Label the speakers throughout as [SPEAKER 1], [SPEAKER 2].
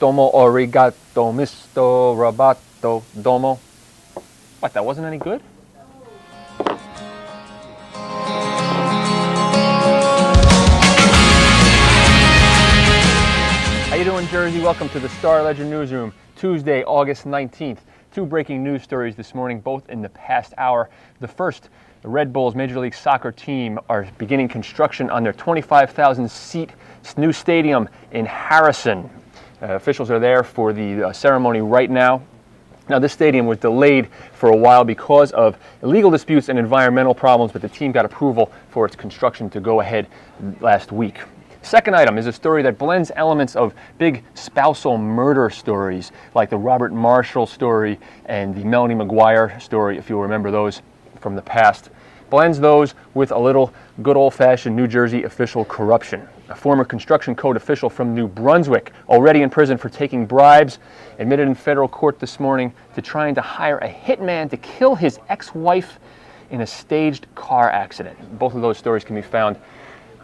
[SPEAKER 1] Domo arigato, Mr. Roboto, domo. What, that wasn't any good? How you doing, Jersey? Welcome to the Star Ledger Newsroom, Tuesday, August 19th. Two breaking news stories this morning, both in the past hour. The first, the Red Bulls Major League Soccer team are beginning construction on their 25,000-seat new stadium in Harrison. Officials are there for the ceremony right now. Now, this stadium was delayed for a while because of legal disputes and environmental problems, but the team got approval for its construction to go ahead last week. Second item is a story that blends elements of big spousal murder stories, like the Robert Marshall story and the Melanie McGuire story, if you'll remember those from the past. Blends those with a little good old-fashioned New Jersey official corruption. A former construction code official from New Brunswick, already in prison for taking bribes, admitted in federal court this morning to trying to hire a hitman to kill his ex-wife in a staged car accident. Both of those stories can be found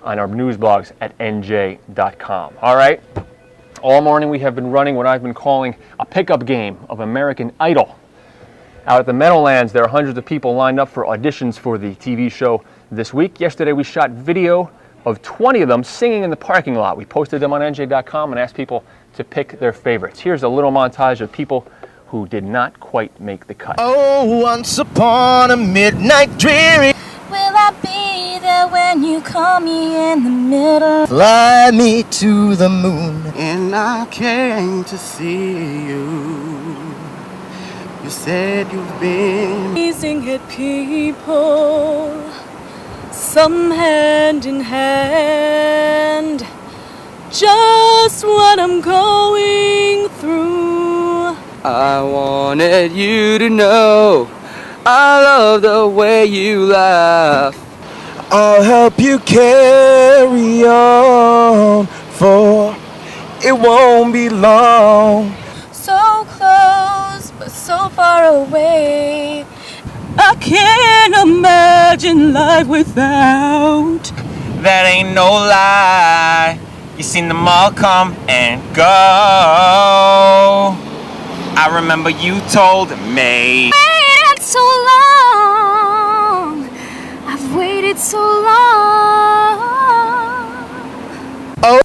[SPEAKER 1] on our news blogs at NJ.com. All right, all morning we have been running what I've been calling a pickup game of American Idol. Out at the Meadowlands, there are hundreds of people lined up for auditions for the TV show this week. Yesterday we shot video of 20 of them singing in the parking lot. We posted them on NJ.com and asked people to pick their favorites. Here's a little montage of people who did not quite make the cut.
[SPEAKER 2] Oh, once upon a midnight dreary.
[SPEAKER 3] Will I be there when you call me in the middle?
[SPEAKER 2] Fly me to the moon. And I came to see you. You said you've been
[SPEAKER 4] gazing at people, some hand in hand. Just what I'm going through.
[SPEAKER 5] I wanted you to know I love the way you laugh.
[SPEAKER 2] I'll help you carry on, for it won't be long.
[SPEAKER 3] So close, but so far away.
[SPEAKER 4] I can't imagine life without.
[SPEAKER 6] That ain't no lie. You seen them all come and go. I remember you told me.
[SPEAKER 3] Waited so long. I've waited so long.
[SPEAKER 2] Oh.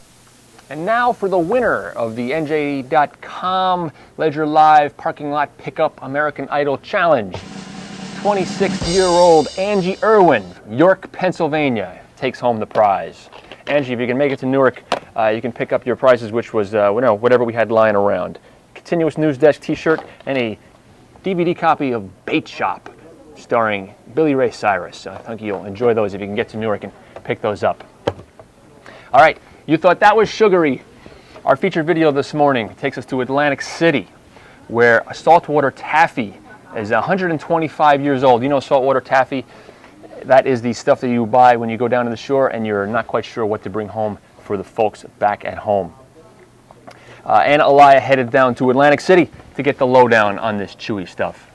[SPEAKER 1] And now for the winner of the NJ.com Ledger Live Parking Lot Pickup American Idol Challenge. 26-year-old Angie Irwin, York, Pennsylvania, takes home the prize. Angie, if you can make it to Newark, you can pick up your prizes, which was whatever we had lying around. Continuous News Desk t-shirt and a DVD copy of Bait Shop starring Billy Ray Cyrus. I think you'll enjoy those if you can get to Newark and pick those up. All right, you thought that was sugary. Our featured video this morning takes us to Atlantic City, where a saltwater taffy is 125 years old. You know saltwater taffy? That is the stuff that you buy when you go down to the shore and you're not quite sure what to bring home for the folks back at home. Anna Elia headed down to Atlantic City to get the lowdown on this chewy stuff.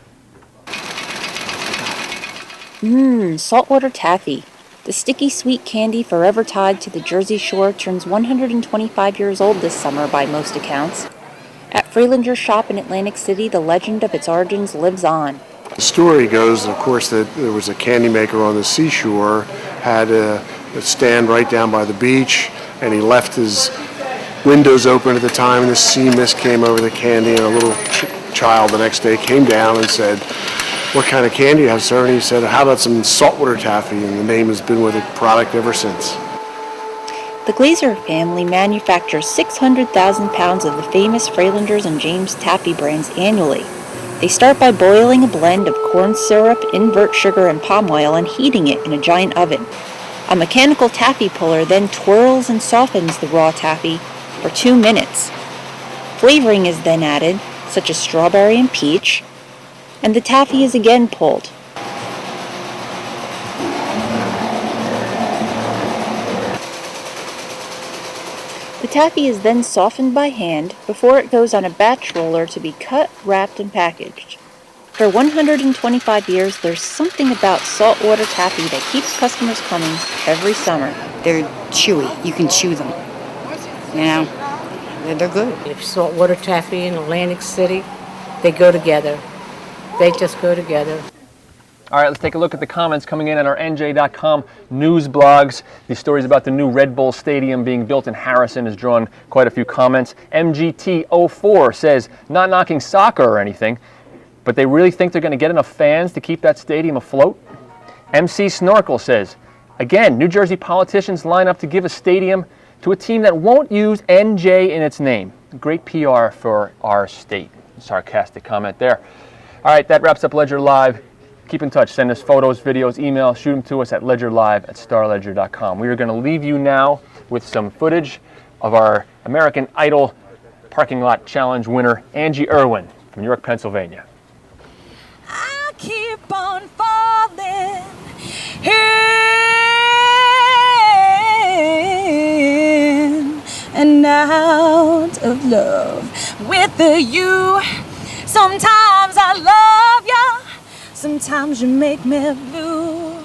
[SPEAKER 7] Saltwater taffy. The sticky sweet candy forever tied to the Jersey Shore turns 125 years old this summer by most accounts. At Freelander's shop in Atlantic City, the legend of its origins lives on.
[SPEAKER 8] The story goes, of course, that there was a candy maker on the seashore, had a stand right down by the beach, and he left his windows open at the time, and the sea mist came over the candy, and a little child the next day came down and said, "What kind of candy you have, sir?" And he said, "How about some saltwater taffy?" And the name has been with the product ever since.
[SPEAKER 7] The Glazer family manufactures 600,000 pounds of the famous Freilanders and James Taffy brands annually. They start by boiling a blend of corn syrup, invert sugar, and palm oil and heating it in a giant oven. A mechanical taffy puller then twirls and softens the raw taffy for 2 minutes. Flavoring is then added, such as strawberry and peach, and the taffy is again pulled. The taffy is then softened by hand before it goes on a batch roller to be cut, wrapped, and packaged. For 125 years, there's something about saltwater taffy that keeps customers coming every summer.
[SPEAKER 9] They're chewy. You can chew them. You know?
[SPEAKER 2] and they're good.
[SPEAKER 9] If saltwater taffy in Atlantic City, they go together. They just go together.
[SPEAKER 1] All right, let's take a look at the comments coming in on our NJ.com news blogs. These stories about the new Red Bull Stadium being built in Harrison has drawn quite a few comments. MGT04 says, not knocking soccer or anything, but they really think they're going to get enough fans to keep that stadium afloat? MC Snorkel says, again, New Jersey politicians line up to give a stadium to a team that won't use NJ in its name. Great PR for our state. Sarcastic comment there. All right, that wraps up Ledger Live. Keep in touch. Send us photos, videos, email. Shoot them to us at ledgerlive@starledger.com. We are going to leave you now with some footage of our American Idol Parking Lot Challenge winner, Angie Irwin from York, Pennsylvania.
[SPEAKER 3] I keep on falling in and out of love with you. Sometimes I love you. Sometimes you make me blue.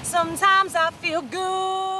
[SPEAKER 3] Sometimes I feel good.